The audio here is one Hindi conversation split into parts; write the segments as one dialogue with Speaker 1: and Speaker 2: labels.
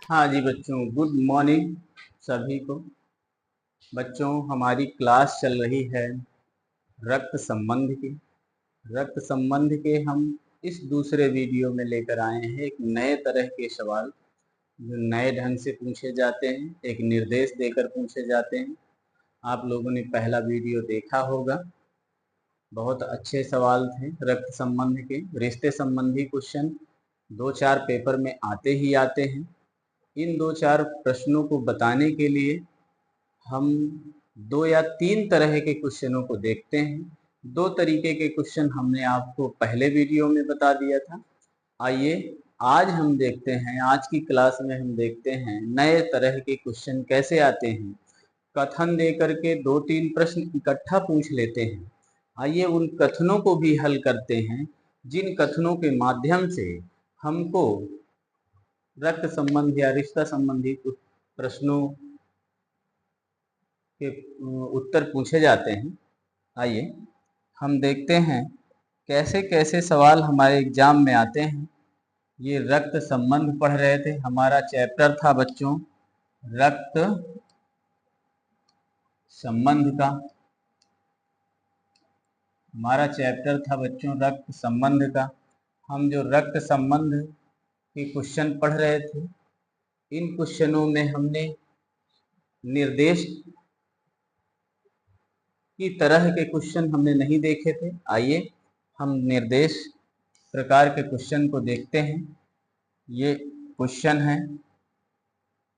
Speaker 1: हाँ जी बच्चों, गुड मॉर्निंग सभी को। बच्चों, हमारी क्लास चल रही है रक्त संबंध की। रक्त संबंध के हम इस दूसरे वीडियो में लेकर आए हैं एक नए तरह के सवाल जो नए ढंग से पूछे जाते हैं, एक निर्देश देकर पूछे जाते हैं। आप लोगों ने पहला वीडियो देखा होगा, बहुत अच्छे सवाल थे रक्त संबंध के। रिश्ते संबंधी क्वेश्चन 2-4 पेपर में आते ही आते हैं। इन 2-4 प्रश्नों को बताने के लिए हम 2 या 3 तरह के क्वेश्चनों को देखते हैं। 2 तरीके के क्वेश्चन हमने आपको पहले वीडियो में बता दिया था। आइए आज हम देखते हैं, आज की क्लास में हम देखते हैं नए तरह के क्वेश्चन कैसे आते हैं। कथन दे करके 2-3 प्रश्न इकट्ठा पूछ लेते हैं। आइए उन कथनों को भी हल करते हैं, जिन कथनों के माध्यम से हमको रक्त संबंध या रिश्ता संबंधी कुछ प्रश्नों के उत्तर पूछे जाते हैं। आइए हम देखते हैं कैसे कैसे सवाल हमारे एग्जाम में आते हैं। ये रक्त संबंध पढ़ रहे थे, हमारा चैप्टर था बच्चों रक्त संबंध का। हमारा चैप्टर था बच्चों रक्त संबंध का। हम जो रक्त संबंध के क्वेश्चन पढ़ रहे थे, इन क्वेश्चनों में हमने निर्देश की तरह के क्वेश्चन हमने नहीं देखे थे। आइए हम निर्देश प्रकार के क्वेश्चन को देखते हैं। ये क्वेश्चन है,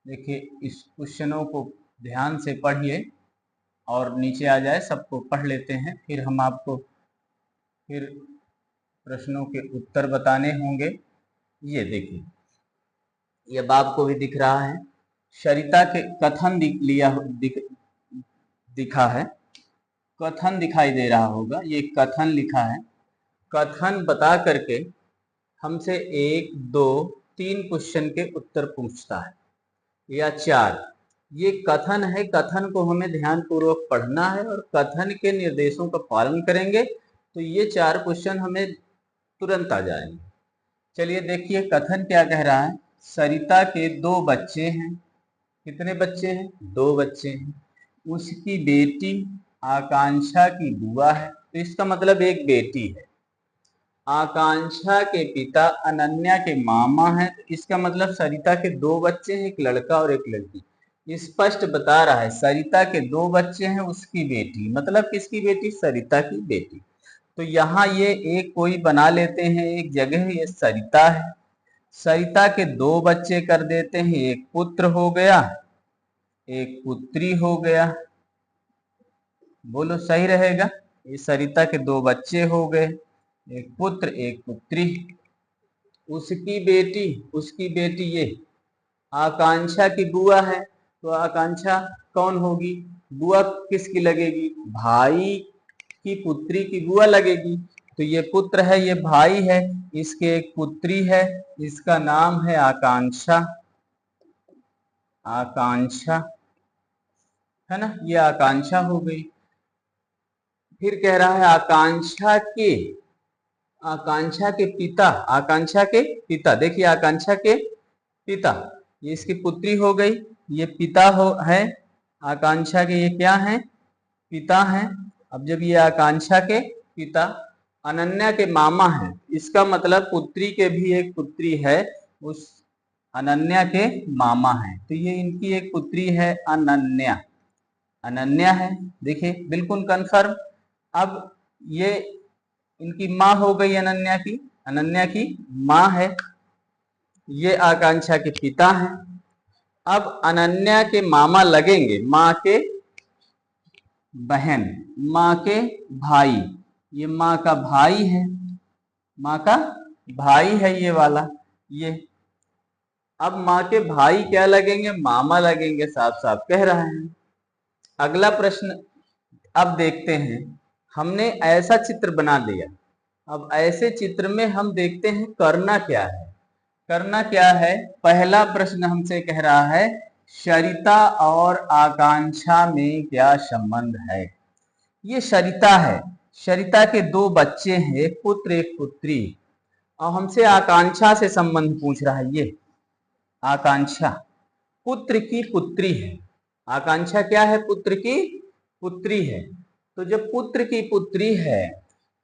Speaker 1: देखिए इस क्वेश्चनों को ध्यान से पढ़िए और नीचे आ जाए, सबको पढ़ लेते हैं, फिर हम आपको फिर प्रश्नों के उत्तर बताने होंगे। ये देखिए, ये अब आपको भी दिख रहा है, सरिता के कथन दिखा है, कथन दिखाई दे रहा होगा। ये कथन लिखा है। कथन बता करके हमसे 1, 2, 3 क्वेश्चन के उत्तर पूछता है या 4। ये कथन है, कथन को हमें ध्यान पूर्वक पढ़ना है और कथन के निर्देशों का पालन करेंगे तो ये 4 क्वेश्चन हमें तुरंत आ जाएंगे। चलिए देखिए कथन क्या कह रहा है। सरिता के 2 बच्चे हैं। कितने बच्चे हैं? 2 बच्चे हैं। उसकी बेटी आकांक्षा की बुआ है, तो इसका मतलब एक बेटी है। आकांक्षा के पिता अनन्या के मामा हैं, तो इसका मतलब सरिता के 2 बच्चे हैं, एक लड़का और एक लड़की। स्पष्ट बता रहा है सरिता के 2 बच्चे हैं, उसकी बेटी मतलब किसकी बेटी? सरिता की बेटी। तो यहाँ ये एक कोई बना लेते हैं, एक जगह ये सरिता है। सरिता के 2 बच्चे कर देते हैं, एक पुत्र हो गया, एक पुत्री हो गया। बोलो सही रहेगा? ये सरिता के 2 बच्चे हो गए, एक पुत्र एक पुत्री। उसकी बेटी ये आकांक्षा की बुआ है, तो आकांक्षा कौन होगी? बुआ किसकी लगेगी? भाई की पुत्री की बुआ लगेगी। तो ये पुत्र है, ये भाई है, इसके एक पुत्री है, इसका नाम है आकांक्षा। आकांक्षा है ना, ये आकांक्षा हो गई। फिर कह रहा है आकांक्षा के पिता, देखिए आकांक्षा के पिता, ये इसकी पुत्री हो गई, ये पिता है आकांक्षा के, ये क्या है? पिता हैं। अब जब ये आकांक्षा के पिता अनन्या के मामा हैं, इसका मतलब पुत्री के भी एक पुत्री है, उस अनन्या के मामा हैं, तो ये इनकी एक पुत्री है अनन्या है। देखिए बिल्कुल कंफर्म। अब ये इनकी माँ हो गई, अनन्या की माँ है। ये आकांक्षा के पिता हैं। अब अनन्या के मामा लगेंगे, माँ के बहन, माँ के भाई, ये माँ का भाई है, माँ का भाई है ये वाला। ये अब माँ के भाई क्या लगेंगे? मामा लगेंगे, साफ साफ कह रहा है। अगला प्रश्न अब देखते हैं। हमने ऐसा चित्र बना दिया, अब ऐसे चित्र में हम देखते हैं करना क्या है। करना क्या है? पहला प्रश्न हमसे कह रहा है सरिता और आकांक्षा में क्या संबंध है? ये सरिता है, सरिता के 2 बच्चे हैं, एक पुत्र एक पुत्री, और हमसे आकांक्षा से संबंध पूछ रहा है। आकांक्षा पुत्र की पुत्री है। आकांक्षा क्या है? पुत्र की पुत्री है। तो जब पुत्र की पुत्री है,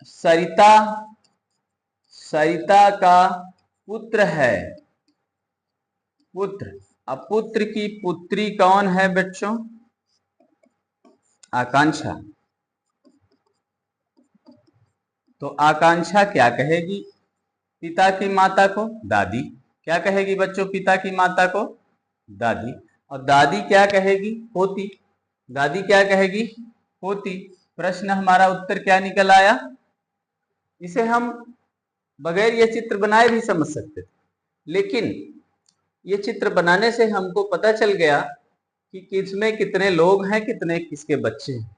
Speaker 1: सरिता सरिता का पुत्र है, पुत्र। अब पुत्र की पुत्री कौन है बच्चों? आकांक्षा। तो आकांक्षा क्या कहेगी पिता की माता को? दादी। क्या कहेगी बच्चों पिता की माता को? दादी। और दादी क्या कहेगी? पोती। दादी क्या कहेगी? पोती। प्रश्न हमारा उत्तर क्या निकल आया? इसे हम बगैर ये चित्र बनाए भी समझ सकते थे, लेकिन ये चित्र बनाने से हमको पता चल गया कि किसमें कितने लोग हैं, कितने किसके बच्चे हैं।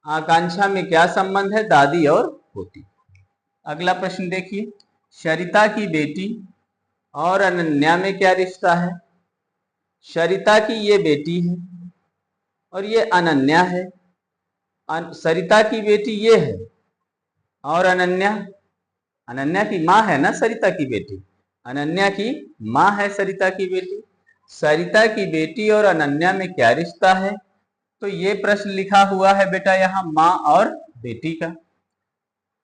Speaker 1: आकांक्षा में क्या संबंध है? दादी और पोती। अगला प्रश्न देखिए, सरिता की बेटी और अनन्या में क्या रिश्ता है? सरिता की ये बेटी है और ये अनन्या है। सरिता की बेटी ये है और अनन्या अनन्या की माँ है ना सरिता की बेटी। अनन्या की माँ है सरिता की बेटी। सरिता की बेटी और अनन्या में क्या रिश्ता है? तो ये प्रश्न लिखा हुआ है बेटा यहाँ माँ और बेटी का।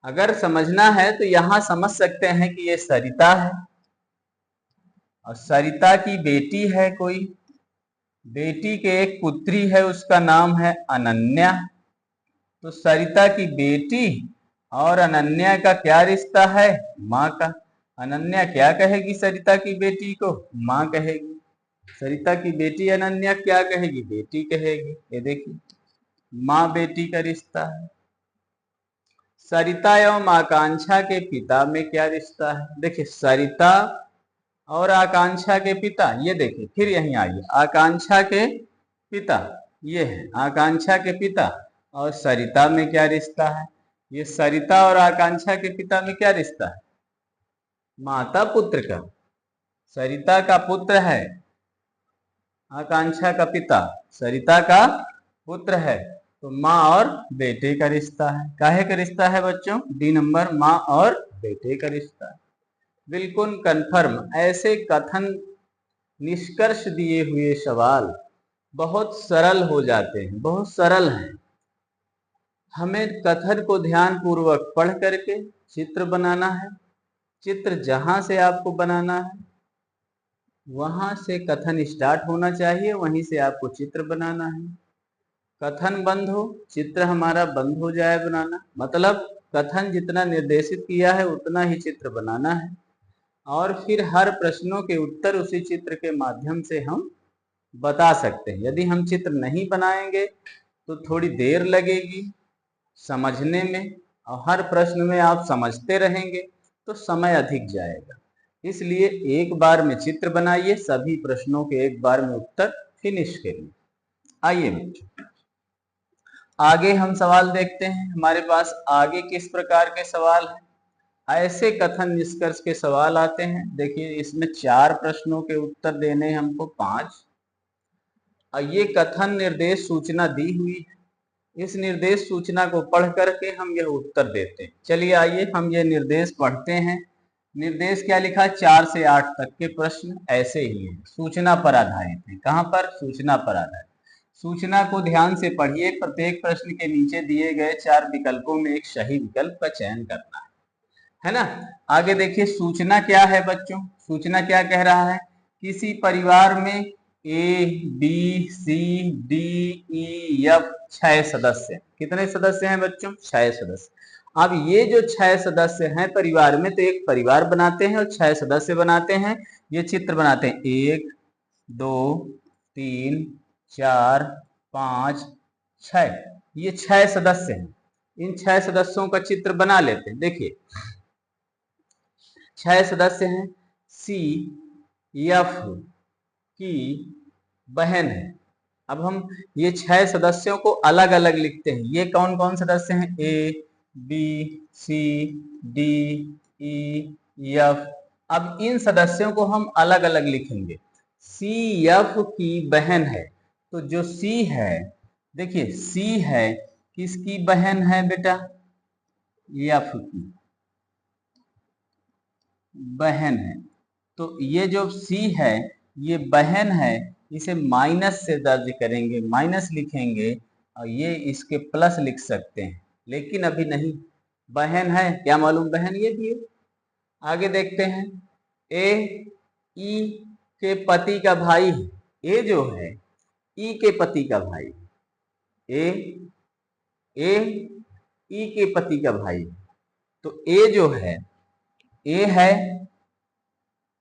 Speaker 1: अगर समझना है तो यहां समझ सकते हैं कि ये सरिता है और सरिता की बेटी है कोई, बेटी के एक पुत्री है, उसका नाम है अनन्या। तो सरिता की बेटी और अनन्या का क्या रिश्ता है? माँ का। अनन्या क्या कहेगी सरिता की बेटी को? माँ कहेगी। सरिता की बेटी अनन्या क्या कहेगी? बेटी कहेगी। ये देखिए माँ बेटी का रिश्ता है। सरिता एवं आकांक्षा के पिता में क्या रिश्ता है? देखिए सरिता और आकांक्षा के पिता, ये देखिए फिर यहीं आइए, आकांक्षा के पिता ये है, आकांक्षा के पिता और सरिता में क्या रिश्ता है? ये सरिता और आकांक्षा के पिता में क्या रिश्ता है? माता पुत्र का। सरिता का पुत्र है, आकांक्षा का पिता सरिता का पुत्र है, तो माँ और बेटे का रिश्ता है। काहे का रिश्ता है बच्चों? डी नंबर, माँ और बेटे का रिश्ता है। बिल्कुल कन्फर्म। ऐसे कथन निष्कर्ष दिए हुए सवाल बहुत सरल हो जाते हैं, बहुत सरल हैं। हमें कथन को ध्यान पूर्वक पढ़ करके चित्र बनाना है। चित्र जहां से आपको बनाना है वहां से कथन स्टार्ट होना चाहिए, वहीं से आपको चित्र बनाना है। कथन बंद हो, चित्र हमारा बंद हो जाए बनाना, मतलब कथन जितना निर्देशित किया है उतना ही चित्र बनाना है। और फिर हर प्रश्नों के उत्तर उसी चित्र के माध्यम से हम बता सकते हैं। यदि हम चित्र नहीं बनाएंगे तो थोड़ी देर लगेगी समझने में, और हर प्रश्न में आप समझते रहेंगे तो समय अधिक जाएगा। इसलिए एक बार में चित्र बनाइए, सभी प्रश्नों के एक बार में उत्तर फिनिश करिए। आइए आगे हम सवाल देखते हैं। हमारे पास आगे किस प्रकार के सवाल हैं? ऐसे कथन निष्कर्ष के सवाल आते हैं। देखिए इसमें 4 प्रश्नों के उत्तर देने हमको 5, और ये कथन निर्देश सूचना दी हुई है। इस निर्देश सूचना को पढ़ करके हम यह उत्तर देते हैं। चलिए आइए हम ये निर्देश पढ़ते हैं। निर्देश क्या लिखा? 4 से 8 तक के प्रश्न ऐसे ही हैं, सूचना पर आधारित है। कहां पर? सूचना पर आधारित। सूचना को ध्यान से पढ़िए। प्रत्येक प्रश्न के नीचे दिए गए 4 विकल्पों में एक सही विकल्प का चयन करना है ना। आगे देखिए सूचना क्या है बच्चों। सूचना क्या कह रहा है? किसी परिवार में A B C D E F 6 सदस्य। कितने सदस्य हैं बच्चों? 6 सदस्य। अब ये जो 6 सदस्य हैं परिवार में, तो एक परिवार बनाते हैं और 6 सदस्य बनाते हैं। ये चित्र बनाते हैं 1 2 3 4 5 6। ये 6 सदस्य हैं। इन 6 सदस्यों का चित्र बना लेते हैं। देखिए 6 सदस्य हैं। सी एफ की बहन है। अब हम ये 6 सदस्यों को अलग अलग लिखते हैं। ये कौन कौन सदस्य हैं? A B C D E F. अब इन सदस्यों को हम अलग अलग लिखेंगे। सी एफ की बहन है, तो जो सी है, देखिए सी है, किसकी बहन है बेटा? एफ की बहन है। तो ये जो सी है ये बहन है, इसे माइनस से दर्ज करेंगे, माइनस लिखेंगे और ये इसके प्लस लिख सकते हैं, लेकिन अभी नहीं। बहन है, क्या मालूम बहन ये दिए। आगे देखते हैं, ए ई के पति का भाई है। ए जो है ई के पति का भाई, ए ए ई के पति का भाई। तो ए जो है, ए है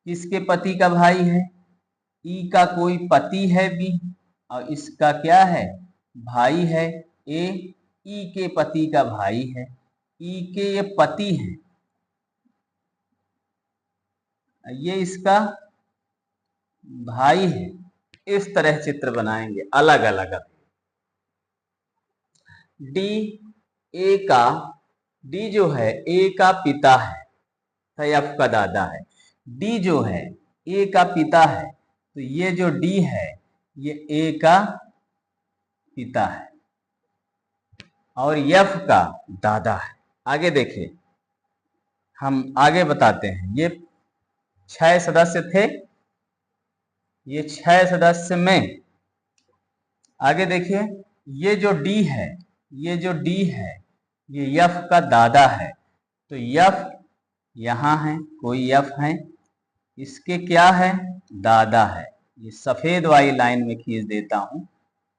Speaker 1: किसके पति का भाई है, ई का कोई पति है बी, और इसका क्या है, भाई है ए, ई के पति का भाई है, ई के ये पति है, ये इसका भाई है। इस तरह चित्र बनाएंगे अलग अलग। डी ए का, डी जो है ए का पिता है, एफ का दादा है। डी जो है ए का पिता है, तो ये जो डी है ये ए का पिता है और एफ का दादा है। आगे देखिए, हम आगे बताते हैं। ये 6 सदस्य थे, ये 6 सदस्य में आगे देखिए, ये जो डी है, ये जो डी है ये एफ का दादा है। तो एफ यहाँ है, कोई एफ है, इसके क्या है, दादा है। ये सफेद वाली लाइन में खींच देता हूं,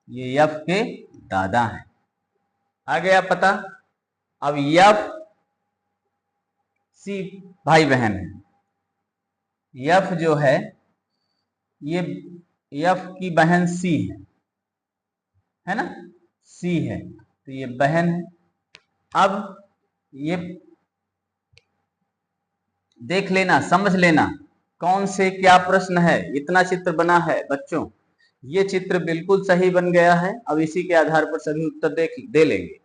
Speaker 1: ये एफ के दादा हैं। आ गया पता। अब एफ सी भाई बहन है। एफ जो है ये एफ की बहन सी है ना, सी है, तो ये बहन है। अब ये देख लेना, समझ लेना कौन से क्या प्रश्न है। इतना चित्र बना है बच्चों, ये चित्र बिल्कुल सही बन गया है। अब इसी के आधार पर सभी उत्तर दे लेंगे।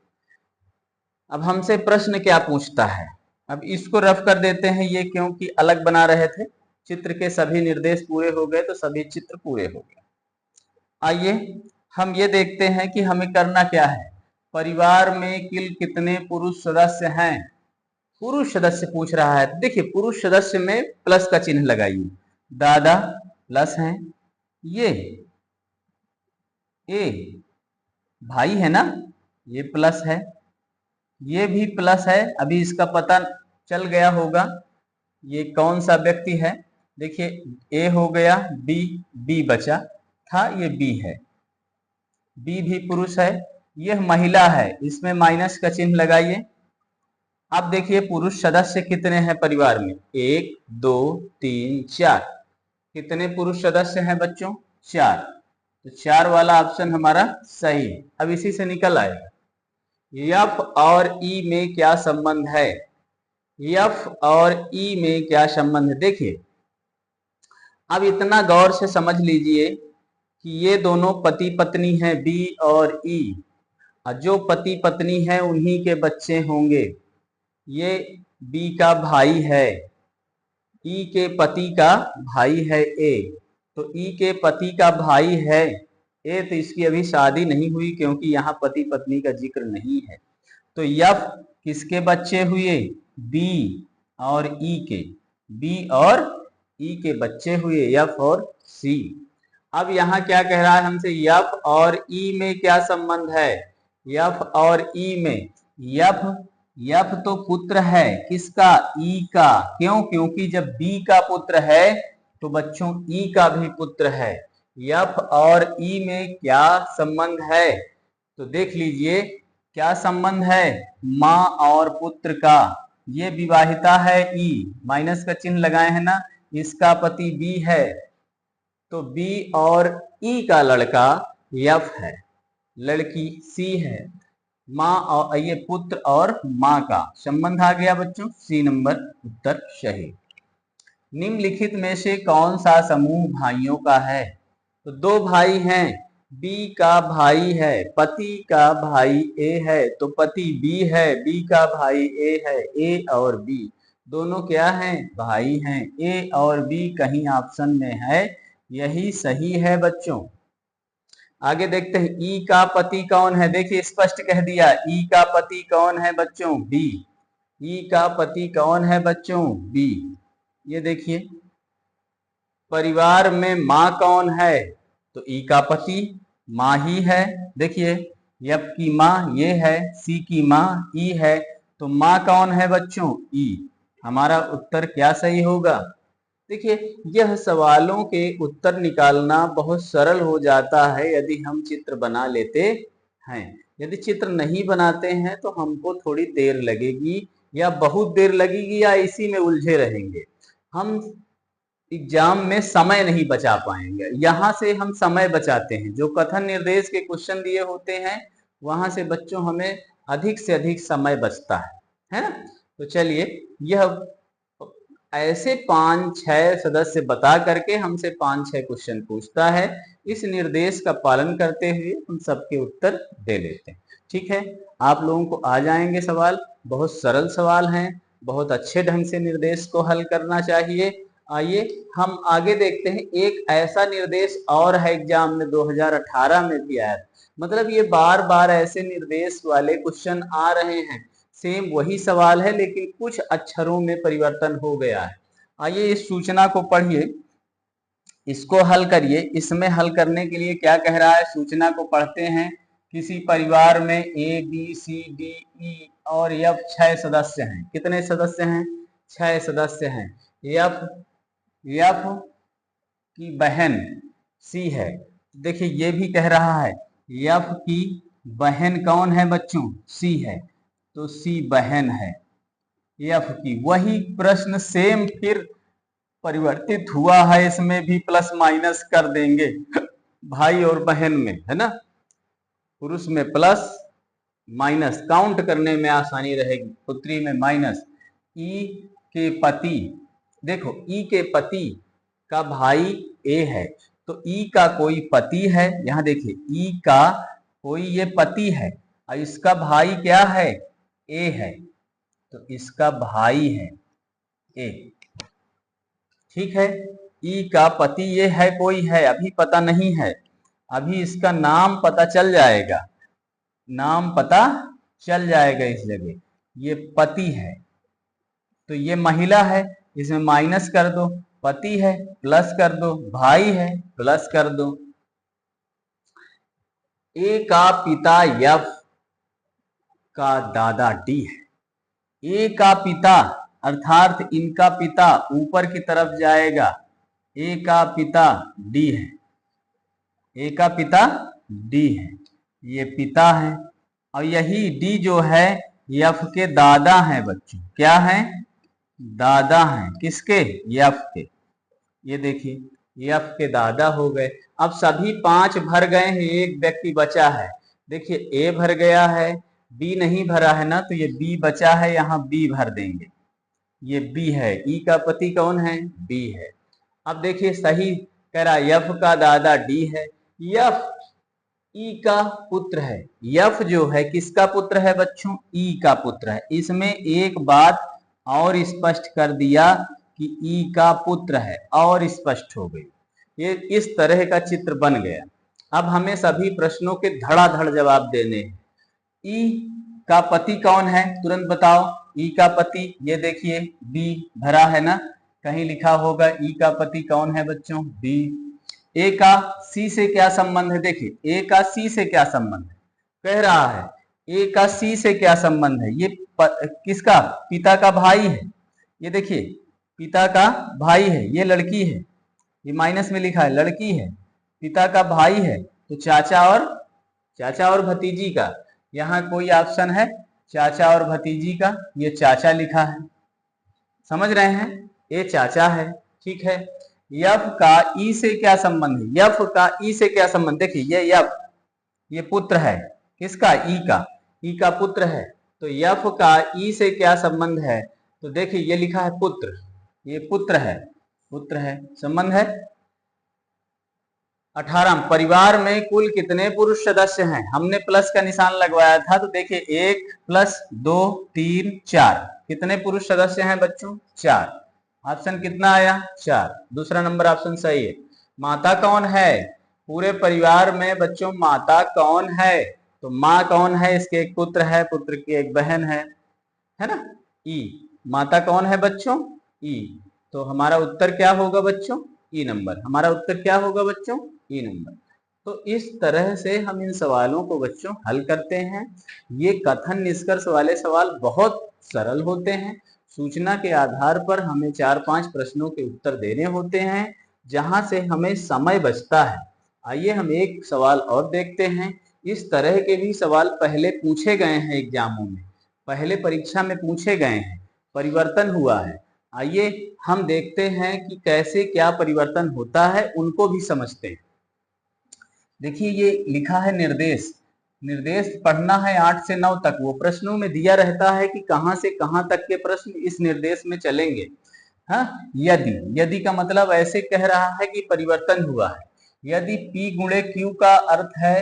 Speaker 1: अब हमसे प्रश्न क्या पूछता है, अब इसको रफ कर देते हैं। ये क्योंकि अलग बना रहे थे, चित्र के सभी निर्देश पूरे हो गए तो सभी चित्र पूरे हो गए। आइए हम ये देखते हैं कि हमें करना क्या है। परिवार में कुल कितने पुरुष सदस्य हैं, पुरुष सदस्य पूछ रहा है। देखिए पुरुष सदस्य में प्लस का चिन्ह लगाइए, दादा प्लस है, ये ए भाई है ना, ये प्लस है, ये भी प्लस है। अभी इसका पता चल गया होगा ये कौन सा व्यक्ति है। देखिए ए हो गया, बी, बी बचा था, ये बी है, बी भी पुरुष है, यह महिला है, इसमें माइनस का चिन्ह लगाइए। अब देखिए पुरुष सदस्य कितने हैं परिवार में, 1 2 3 4। कितने पुरुष सदस्य हैं बच्चों, 4। तो 4 वाला ऑप्शन हमारा सही है। अब इसी से निकल आएगा एफ और ई में क्या संबंध है, एफ और ई में क्या संबंध है। देखिए अब इतना गौर से समझ लीजिए कि ये दोनों पति पत्नी हैं, बी और ई, और जो पति पत्नी है उन्हीं के बच्चे होंगे। ये बी का भाई है, ई के पति का भाई है ए, तो ई के पति का भाई है ए, तो इसकी अभी शादी नहीं हुई क्योंकि यहाँ पति पत्नी का जिक्र नहीं है। तो एफ किसके बच्चे हुए, बी और ई के, बी और ई के बच्चे हुए, एफ और सी। अब यहाँ क्या कह रहा है हमसे, एफ और ई में क्या संबंध है, एफ और ई में, एफ तो पुत्र है किसका, ई का। क्यों, क्योंकि जब बी का पुत्र है तो बच्चों ई का भी पुत्र है। एफ और ई में क्या संबंध है, तो देख लीजिए क्या संबंध है, माँ और पुत्र का। ये विवाहिता है ई, माइनस का चिन्ह लगाए हैं ना, इसका पति बी है, तो बी और ई का लड़का एफ है, लड़की सी है। माँ और ये पुत्र और माँ का संबंध आ गया बच्चों, सी नंबर उत्तर सही। निम्नलिखित में से कौन सा समूह भाइयों का है, तो 2 भाई हैं, बी का भाई है, पति का भाई ए है, तो पति बी है, बी का भाई ए है, ए और बी दोनों क्या हैं, भाई हैं। ए और बी कहीं ऑप्शन में है, यही सही है बच्चों। आगे देखते हैं ई का पति कौन है, देखिए स्पष्ट कह दिया, ई का पति कौन है बच्चों, बी। ई का पति कौन है बच्चों, बी। ये देखिए परिवार में माँ कौन है? तो ई का पति माँ ही है। देखिए एफ की माँ ये है, सी की माँ ई है, तो माँ कौन है बच्चों? ई। हमारा उत्तर क्या सही होगा? देखिए यह सवालों के उत्तर निकालना बहुत सरल हो जाता है यदि हम चित्र बना लेते हैं। यदि चित्र नहीं बनाते हैं तो हमको थोड़ी देर लगेगी या बहुत देर लगेगी या इसी में उलझे रहेंगे। हम एग्जाम में समय नहीं बचा पाएंगे। यहाँ से हम समय बचाते हैं। जो कथन निर्देश के क्वेश्चन दिए होते हैं वहां से बच्चों हमें अधिक से अधिक समय बचता है ना। तो चलिए यह ऐसे 5-6 सदस्य बता करके हमसे 5-6 क्वेश्चन पूछता है। इस निर्देश का पालन करते हुए हम सबके उत्तर दे लेते हैं। ठीक है, आप लोगों को आ जाएंगे सवाल। बहुत सरल सवाल हैं, बहुत अच्छे ढंग से निर्देश को हल करना चाहिए। आइए हम आगे देखते हैं। एक ऐसा निर्देश और है एग्जाम में 2018 में भी आया, मतलब ये बार बार ऐसे निर्देश वाले क्वेश्चन आ रहे हैं। सेम वही सवाल है लेकिन कुछ अक्षरों में परिवर्तन हो गया है। आइए इस सूचना को पढ़िए, इसको हल करिए। इसमें हल करने के लिए क्या कह रहा है, सूचना को पढ़ते हैं। किसी परिवार में ए बी सी डी ई और एफ 6 सदस्य हैं। कितने सदस्य हैं? 6 सदस्य हैं। एफ की बहन सी है। देखिए ये भी कह रहा है एफ की बहन कौन है बच्चों? सी है, तो सी बहन है एफ की। वही प्रश्न सेम फिर परिवर्तित हुआ है, इसमें भी प्लस माइनस कर देंगे भाई और बहन में, है ना। पुरुष में प्लस माइनस काउंट करने में आसानी रहेगी, पुत्री में माइनस। ई के पति, देखो ई के पति का भाई ए है, तो ई का कोई पति है। यहां देखिए ई का कोई ये पति है और इसका भाई क्या है? ए है, तो इसका भाई है ए। ठीक है, ई का पति ये है, कोई है अभी पता नहीं है, अभी इसका नाम पता चल जाएगा, नाम पता चल जाएगा इस जगह। ये पति है, तो ये महिला है, इसमें माइनस कर दो। पति है प्लस कर दो, भाई है प्लस कर दो। ए का पिता एफ का दादा डी है। ए का पिता अर्थात इनका पिता ऊपर की तरफ जाएगा। ए का पिता डी है, ए का पिता डी है, ये पिता है। और यही डी जो है एफ के दादा हैं बच्चों। क्या है? दादा हैं। किसके? एफ के। ये देखिए एफ के दादा हो गए। अब सभी 5 भर गए हैं, एक व्यक्ति बचा है। देखिए ए भर गया है, बी नहीं भरा है ना, तो ये बी बचा है, यहाँ बी भर देंगे। ये बी है। ई का पति कौन है? बी है। अब देखिए सही कह रहा है, एफ का दादा डी है। एफ ई का पुत्र है। एफ जो है किसका पुत्र है बच्चों? ई का पुत्र है। इसमें एक बात और स्पष्ट कर दिया कि ई का पुत्र है, और स्पष्ट हो गई। ये इस तरह का चित्र बन गया। अब हमें सभी प्रश्नों के धड़ाधड़ जवाब देने हैं। ई का पति कौन है? तुरंत बताओ। ई का पति, ये देखिए बी भरा है ना, कहीं लिखा होगा ई का पति कौन है बच्चों? बी। ए का सी से क्या संबंध है? देखिए ए का सी से क्या संबंध है, कह रहा है ए का सी से क्या संबंध है। ये किसका? पिता का भाई है। ये देखिए पिता का भाई है, ये लड़की है, ये माइनस में लिखा है लड़की है, पिता का भाई है, तो चाचा और भतीजी का। यहाँ कोई ऑप्शन है चाचा और भतीजी का? ये चाचा लिखा है, समझ रहे हैं, ये चाचा है। ठीक है, यफ का ई से क्या संबंध है? यफ का ई से क्या संबंध? देखिए ये यफ, ये पुत्र है किसका? ई का। ई का पुत्र है, तो यफ का ई से क्या संबंध है? तो देखिए ये लिखा है पुत्र, ये पुत्र है, पुत्र है, संबंध है। 18 परिवार में कुल कितने पुरुष सदस्य हैं? हमने प्लस का निशान लगवाया था, तो देखिए 1 + 2 3 4, कितने पुरुष सदस्य हैं बच्चों? 4। ऑप्शन कितना आया? 4। दूसरा नंबर ऑप्शन सही है। माता कौन है? पूरे परिवार में बच्चों माता कौन है? तो माँ कौन है? इसके एक पुत्र है, पुत्र की एक बहन है ना। ई, माता कौन है बच्चों? ई। तो हमारा उत्तर क्या होगा बच्चों? ई नंबर। हमारा उत्तर क्या होगा बच्चों? ई नंबर। तो इस तरह से हम इन सवालों को बच्चों हल करते हैं। ये कथन निष्कर्ष वाले सवाल बहुत सरल होते हैं। सूचना के आधार पर हमें 4-5 प्रश्नों के उत्तर देने होते हैं, जहां से हमें समय बचता है। आइए हम एक सवाल और देखते हैं। इस तरह के भी सवाल पहले पूछे गए हैं एग्जामों में, पहले परीक्षा में पूछे गए हैं, परिवर्तन हुआ है। आइए हम देखते हैं कि कैसे क्या परिवर्तन होता है, उनको भी समझते हैं। देखिए ये लिखा है निर्देश। निर्देश पढ़ना है 8 से 9 तक। वो प्रश्नों में दिया रहता है कि कहां से कहां तक के प्रश्न इस निर्देश में चलेंगे। हाँ, यदि का मतलब ऐसे कह रहा है कि परिवर्तन हुआ है। यदि P गुणे Q का अर्थ है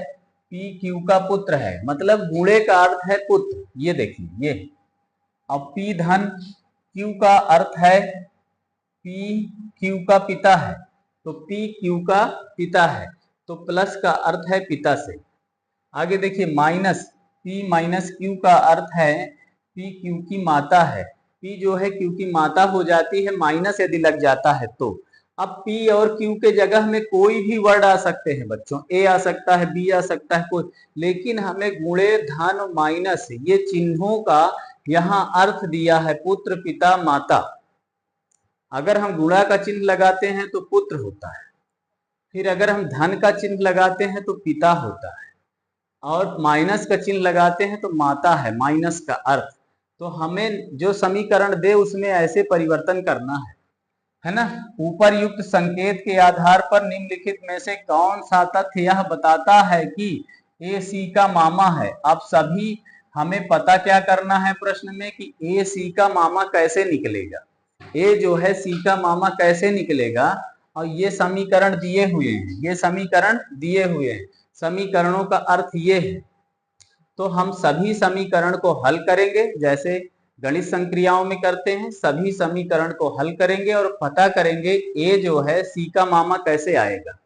Speaker 1: P Q का पुत्र है, मतलब गुणे का अर्थ है पुत्र। ये देखिए ये। अब P धन Q का अर्थ है P Q का पिता है, तो P Q का पिता है, तो प्लस का अर्थ है पिता से। आगे देखिए माइनस P माइनस Q का अर्थ है P Q की माता है। P जो है Q की माता हो जाती है, माइनस यदि लग जाता है तो। अब P और Q के जगह में कोई भी वर्ड आ सकते हैं बच्चों, A आ सकता है, B आ सकता है, कोई, लेकिन हमें गुणे धन माइनस ये चिन्हों का यहाँ अर्थ दिया है पुत्र पिता माता। अगर हम गुणा का चिन्ह लगाते हैं तो पुत्र होता है, फिर अगर हम धन का चिन्ह लगाते हैं तो पिता होता है, और माइनस का चिन्ह लगाते हैं तो माता है, माइनस का अर्थ। तो हमें जो समीकरण दे उसमें ऐसे परिवर्तन करना है ना। ऊपर युक्त संकेत के आधार पर निम्नलिखित में से कौन सा तथ्य यह बताता है कि ए सी का मामा है। अब सभी हमें पता क्या करना है प्रश्न में कि ए सी का मामा कैसे निकलेगा। ए जो है सी का मामा कैसे निकलेगा, और ये समीकरण दिए हुए हैं, ये समीकरण दिए हुए हैं। समीकरणों का अर्थ ये है। तो हम सभी समीकरण को हल करेंगे, जैसे गणित संक्रियाओं में करते हैं। सभी समीकरण को हल करेंगे और पता करेंगे ए जो है सी का मामा कैसे आएगा।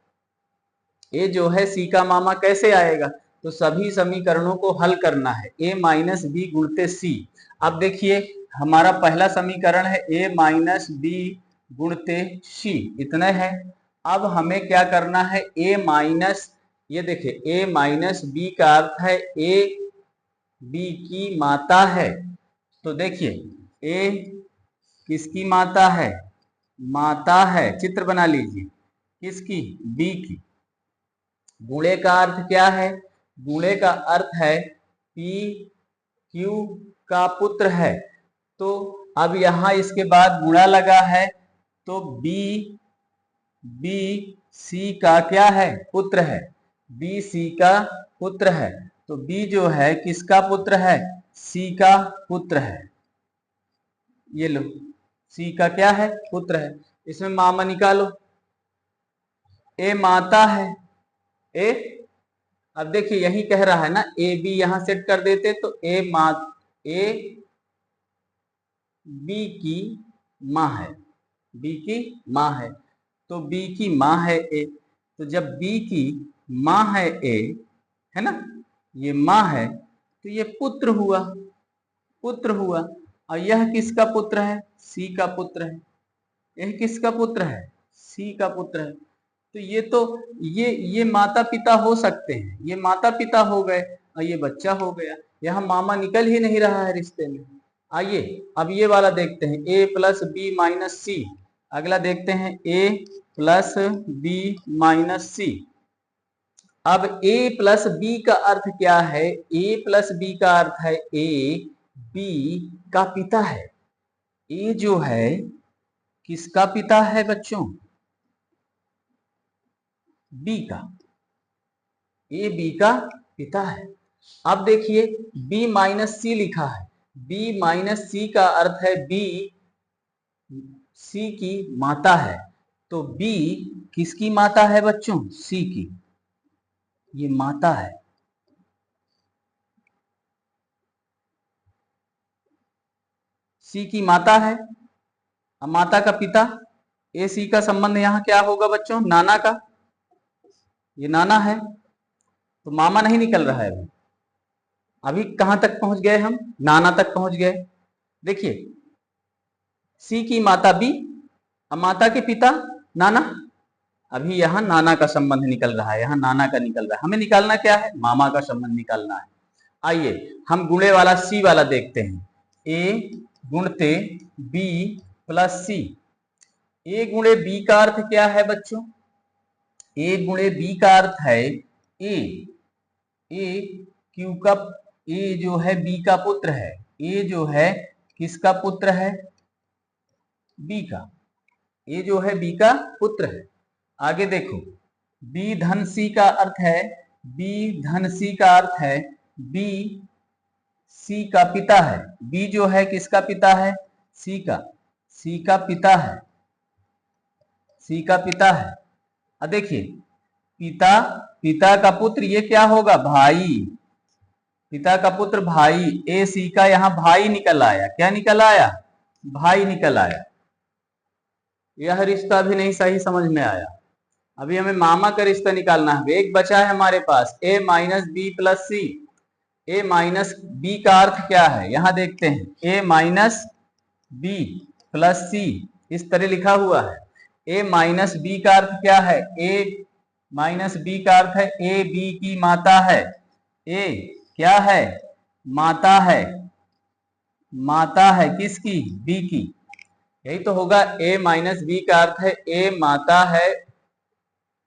Speaker 1: ए जो है सी का मामा कैसे आएगा, तो सभी समीकरणों को हल करना है। ए माइनस बी गुणते सी। अब देखिए हमारा पहला समीकरण है ए माइनस बी गुणते सी, इतना है। अब हमें क्या करना है, ए माइनस, ये देखिए ए माइनस बी का अर्थ है ए बी की माता है। तो देखिए ए किसकी माता है, माता है, चित्र बना लीजिए, किसकी, बी की। गुणे का अर्थ क्या है, गुणे का अर्थ है पी क्यू का पुत्र है। तो अब यहां इसके बाद गुणा लगा है, तो बी बी सी का क्या है, पुत्र है, बी सी का पुत्र है। तो बी जो है किसका पुत्र है, सी का पुत्र है। ये लो, सी का क्या है, पुत्र है। इसमें मामा निकालो, ए माता है, ए, अब देखिए यही कह रहा है ना, ए बी यहां सेट कर देते तो ए बी की माँ है, बी की माँ है, तो बी की माँ है ए। तो जब बी की माँ है ए, है ना, ये माँ है, तो ये पुत्र हुआ, पुत्र हुआ। और यह किसका पुत्र है, सी का पुत्र है। यह किसका पुत्र है, सी का पुत्र है। तो ये माता पिता हो सकते हैं, ये माता पिता हो गए और ये बच्चा हो गया। यहाँ मामा निकल ही नहीं रहा है रिश्ते में। आइए अब ये वाला देखते हैं, ए प्लस बी माइनस सी। अगला देखते हैं ए प्लस बी माइनस सी। अब a प्लस बी का अर्थ क्या है, a प्लस बी का अर्थ है a b का पिता है। a जो है किसका पिता है बच्चों, b का, a b का पिता है। अब देखिए b माइनस सी लिखा है, b माइनस सी का अर्थ है b सी की माता है। तो b किसकी माता है बच्चों, सी की, ये माता है। सी की माता है। अब माता का पिता, ए सी का संबंध यहाँ क्या होगा बच्चों, नाना का, ये नाना है, तो मामा नहीं निकल रहा है। अभी कहां तक पहुंच गए हम, नाना तक पहुंच गए। देखिए सी की माता बी, अब माता के पिता नाना, अभी यहाँ नाना का संबंध निकल रहा है, यहाँ नाना का निकल रहा है, हमें निकालना क्या है, मामा का संबंध निकालना है। आइए हम गुणे वाला सी वाला देखते हैं, ए गुणते बी प्लस सी। ए गुणे बी का अर्थ क्या है बच्चों, ए गुणे बी का अर्थ है ए, ए क्यू का, ए जो है बी का पुत्र है, ए जो है किसका पुत्र है, बी का, ए जो है बी का पुत्र है। आगे देखो, बी धन सी का अर्थ है, बी धन सी का अर्थ है बी सी का पिता है। बी जो है किसका पिता है, सी का, सी का पिता है, सी का पिता है। अब देखिए पिता, पिता का पुत्र ये क्या होगा, भाई, पिता का पुत्र भाई, ए सी का यहां भाई निकल आया, क्या निकल आया, भाई निकल आया। यह रिश्ता भी नहीं सही समझ में आया। अभी हमें मामा का रिश्ता निकालना है, एक बचा है हमारे पास ए माइनस बी प्लस सी। ए माइनस बी का अर्थ क्या है, यहां देखते हैं, ए माइनस बी प्लस सी, इस तरह लिखा हुआ है। ए माइनस बी का अर्थ क्या है, ए माइनस बी का अर्थ है ए बी की माता है, ए क्या है, माता है, माता है किसकी, बी की, यही तो होगा। ए माइनस बी का अर्थ है ए माता है,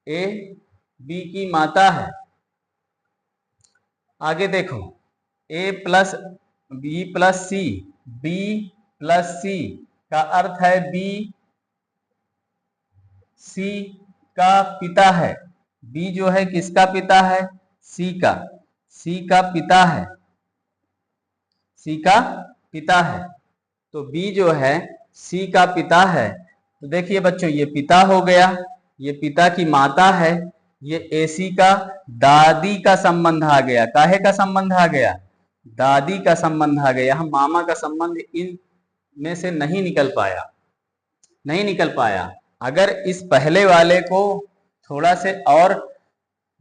Speaker 1: ए बी की माता है। आगे देखो, ए प्लस बी प्लस सी, बी प्लस सी का अर्थ है बी सी का पिता है। बी जो है किसका पिता है, सी का, सी का पिता है, सी का पिता है। तो बी जो है सी का पिता है। तो देखिए बच्चों, ये पिता हो गया, ये पिता की माता है, ये एसी का दादी का संबंध आ गया, काहे का संबंध आ गया, दादी का संबंध आ गया। हम मामा का संबंध इन में से नहीं निकल पाया, नहीं निकल पाया। अगर इस पहले वाले को थोड़ा से और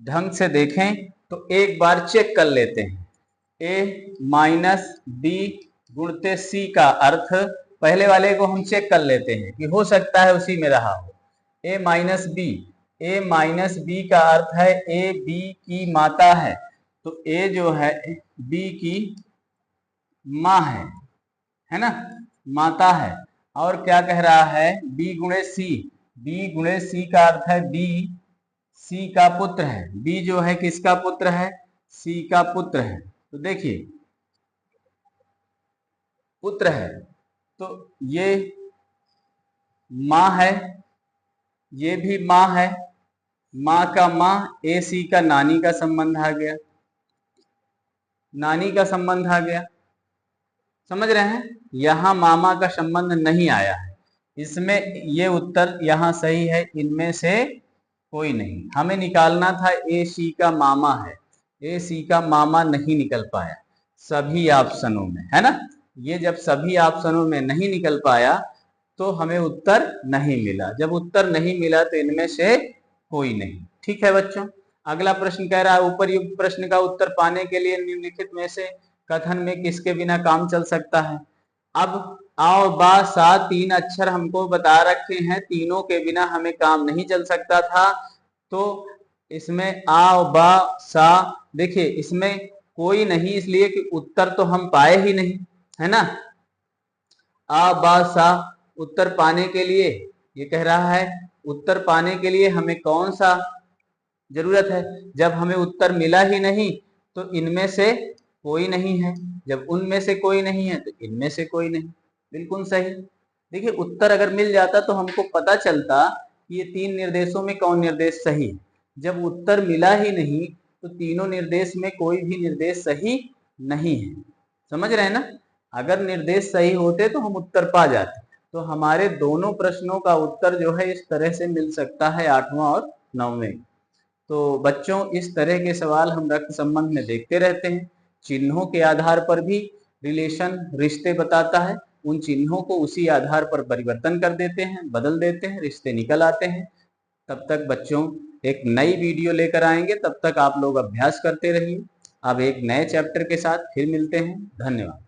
Speaker 1: ढंग से देखें तो एक बार चेक कर लेते हैं। ए माइनस बी गुणते सी का अर्थ, पहले वाले को हम चेक कर लेते हैं कि हो सकता है उसी में रहा हो। ए माइनस बी, ए माइनस बी का अर्थ है ए बी की माता है, तो ए जो है बी की माँ है ना, माता है। और क्या कह रहा है, बी गुणे सी, बी गुणे सी का अर्थ है बी सी का पुत्र है। बी जो है किसका पुत्र है, सी का पुत्र है। तो देखिए पुत्र है, तो ये माँ है, ये भी माँ है, माँ का माँ, ए सी का नानी का संबंध आ गया, नानी का संबंध आ गया। समझ रहे हैं, यहाँ मामा का संबंध नहीं आया है, इसमें ये उत्तर यहाँ सही है, इनमें से कोई नहीं। हमें निकालना था ए सी का मामा है, ए सी का मामा नहीं निकल पाया सभी ऑप्शनों में, है ना। ये जब सभी ऑप्शनों में नहीं निकल पाया तो हमें उत्तर नहीं मिला, जब उत्तर नहीं मिला तो इनमें से कोई नहीं। ठीक है बच्चों, अगला प्रश्न कह रहा है, उपरयुक्त प्रश्न का उत्तर पाने के लिए निम्नलिखित में से कथन में किसके बिना काम चल सकता है। अब आओ बा सा तीन अक्षर हमको बता रखे हैं, तीनों के बिना हमें काम नहीं चल सकता था। तो इसमें आओ बा सा, देखिए इसमें कोई नहीं, इसलिए कि उत्तर तो हम पाए ही नहीं, है ना। आ बा सा उत्तर पाने के लिए, ये कह रहा है उत्तर पाने के लिए हमें कौन सा जरूरत है, जब हमें उत्तर मिला ही नहीं तो इनमें से कोई नहीं है, जब उनमें से कोई नहीं है तो इनमें से कोई नहीं। बिल्कुल सही। देखिए उत्तर अगर मिल जाता तो हमको पता चलता कि ये तीन निर्देशों में कौन निर्देश सही है। जब उत्तर मिला ही नहीं तो तीनों निर्देश में कोई भी निर्देश सही नहीं है। समझ रहे हैं ना, अगर निर्देश सही होते तो हम उत्तर पा जाते। तो हमारे दोनों प्रश्नों का उत्तर जो है इस तरह से मिल सकता है 8वां और 9वें। तो बच्चों इस तरह के सवाल हम रक्त संबंध में देखते रहते हैं। चिन्हों के आधार पर भी रिलेशन, रिश्ते बताता है, उन चिन्हों को उसी आधार पर परिवर्तन कर देते हैं, बदल देते हैं, रिश्ते निकल आते हैं। तब तक बच्चों एक नई वीडियो लेकर आएंगे, तब तक आप लोग अभ्यास करते रहिए। अब एक नए चैप्टर के साथ फिर मिलते हैं। धन्यवाद।